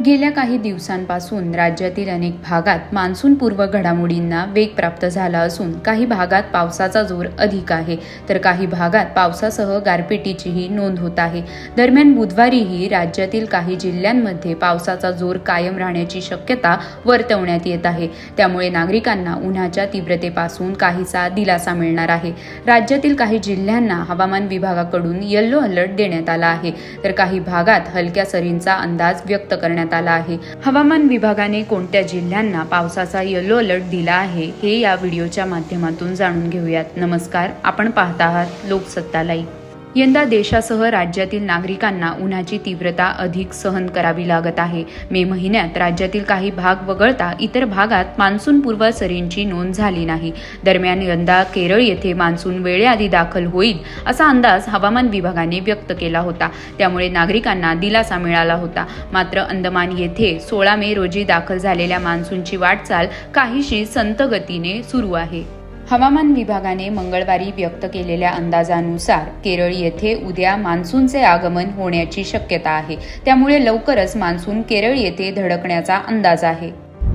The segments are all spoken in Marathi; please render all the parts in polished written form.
गेल्या काही दिवसांपासून राज्यातील अनेक भागात मान्सूनपूर्व घडामोडींना वेग प्राप्त झाला असून काही भागात पावसाचा जोर अधिक आहे तर काही भागात पावसासह गारपिटीचीही नोंद होत आहे। दरम्यान बुधवारीही राज्यातील काही जिल्ह्यांमध्ये पावसाचा जोर कायम राहण्याची शक्यता वर्तवण्यात येत आहे। त्यामुळे नागरिकांना उन्हाच्या तीव्रतेपासून काहीसा दिलासा मिळणार आहे। राज्यातील काही जिल्ह्यांना हवामान विभागाकडून येलो अलर्ट देण्यात आला आहे तर काही भागात हलक्या सरींचा अंदाज व्यक्त करण्यात आला आहे। हवामान विभागाने कोणत्या जिल्ह्यांना पावसाचा येलो अलर्ट दिला आहे हे या व्हिडिओच्या माध्यमातून जाणून घेऊयात। नमस्कार, आपण पाहत आहात लोकसत्ता लाईव्ह। यंदा देशासह राज्यातील नागरिकांना उन्हाची तीव्रता अधिक सहन करावी लागत आहे। मे महिन्यात राज्यातील काही भाग वगळता इतर भागात मान्सूनपूर्व सरींची नोंद झाली नाही। दरम्यान यंदा केरळ येथे मान्सून वेळेआधी दाखल होईल असा अंदाज हवामान विभागाने व्यक्त केला होता। त्यामुळे नागरिकांना दिलासा मिळाला होता। मात्र अंदमान येथे 16 मे रोजी दाखल झालेल्या मान्सूनची वाटचाल काहीशी संथ गतीने सुरू आहे। हवामान विभागाने मंगळवारी व्यक्त केलेल्या अंदाजानुसार केरळ येथे उद्या मान्सूनचे आगमन होण्याची शक्यता आहे। त्यामुळे लवकरच मान्सून केरळ येथे धडकण्याचा अंदाज आहे।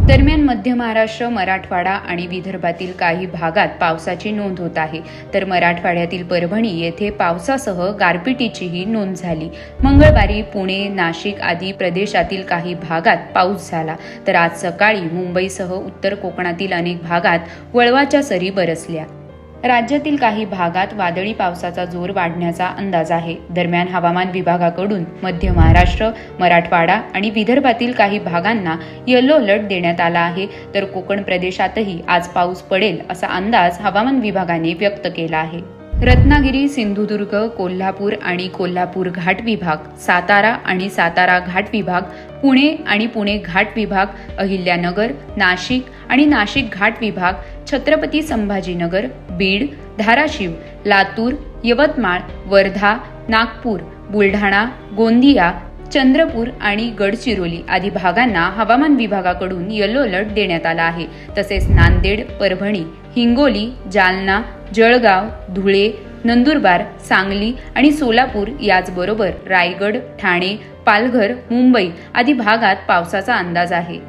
दरम्यान मध्य महाराष्ट्र, मराठवाडा आणि विदर्भातील काही भागात पावसाची नोंद होत आहे तर मराठवाड्यातील परभणी येथे पावसासह गारपिटीचीही नोंद झाली। मंगळवारी पुणे, नाशिक आदी प्रदेशातील काही भागात पाऊस झाला तर आज सकाळी मुंबईसह उत्तर कोकणातील अनेक भागात वळवाच्या सरी बरसल्या। राज्यातील काही भागात वादळी पावसाचा जोर वाढण्याचा अंदाज आहे। दरम्यान हवामान विभागाकडून मध्य महाराष्ट्र, मराठवाडा आणि विदर्भातील काही भागांना येलो अलर्ट देण्यात आला आहे तर कोकण प्रदेशातही आज पाऊस पडेल असा अंदाज हवामान विभागाने व्यक्त केला आहे। रत्नागिरी, सिंधुदुर्ग, कोल्हापूर आणि कोल्हापूर घाट विभाग, सातारा आणि सातारा घाट विभाग, पुणे आणि पुणे घाट विभाग, अहिल्यानगर, नाशिक आणि नाशिक घाट विभाग, छत्रपती संभाजीनगर, बीड, धाराशिव, लातूर, यवतमाळ, वर्धा, नागपूर, बुलढाणा, गोंदिया, चंद्रपूर आणि गडचिरोली आदी भागांना हवामान विभागाकडून येलो अलर्ट देण्यात आला आहे। तसेच नांदेड, परभणी, हिंगोली, जालना, जळगाव, धुळे, नंदुरबार, सांगली आणि सोलापूर याचबरोबर रायगड, ठाणे, पालघर, मुंबई आदी भागात पावसाचा अंदाज आहे।